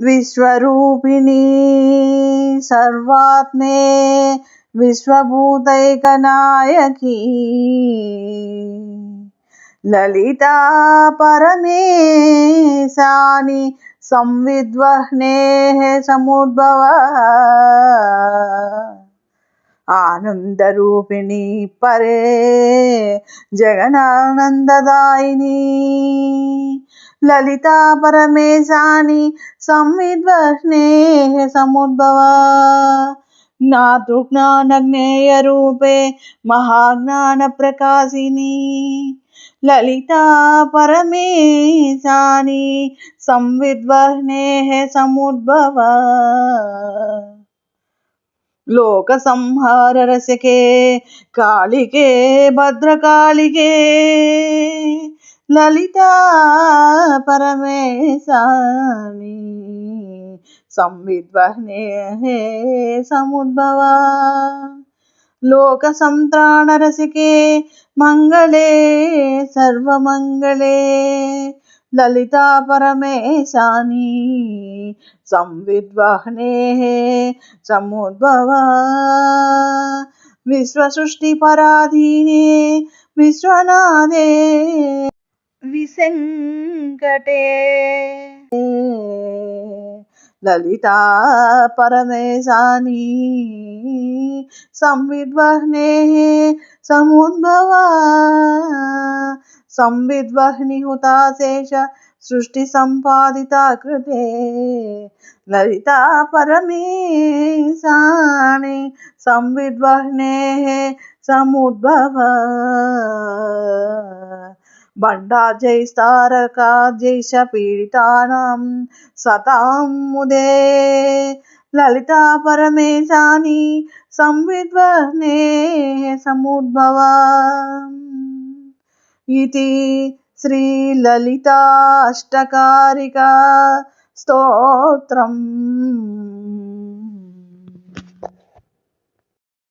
विश्वरूपिणी सर्वात्मे विश्वभूतैकनायकी ललिता परमेशानि संविद्वह्नेः समुद्भवा आनंदरूपिणी परे जगनानंददायिनी ललिता परमेशानि संविद्वह्नेः समुद्भवा ज्ञातृज्ञानज्ञेयरूपे महाज्ञानप्रकाशिनी ललिता परमेशानि संविद्वह्नेः समुद्भवा लोक संहार रसिके कालिके भद्रकालिके ललिता परमेशानि संविद्वह्नेः समुद्भवा लोक संत्राण रसिके मंगले सर्वमंगले ललिता परमेशानि संविद्वह्नेः समुद्भवा विश्वसृष्टिपराधीने विश्वनाथे विसंकटे ललिता परमेशानि संविद्वह्नेः समुद्भवा संविद्वह्नि हुताशेष सृष्टि संपादिता कृते ललिता परमेशानि संविद्वह्नेः समुद्भवा बण्डाजैस्तारकाजैश्च पीडितानां सतां मुदे ललिता परमेशानि संविद्वह्नेः समुद्भवा इति श्री ललिता अष्टकारिका स्तोत्रम्।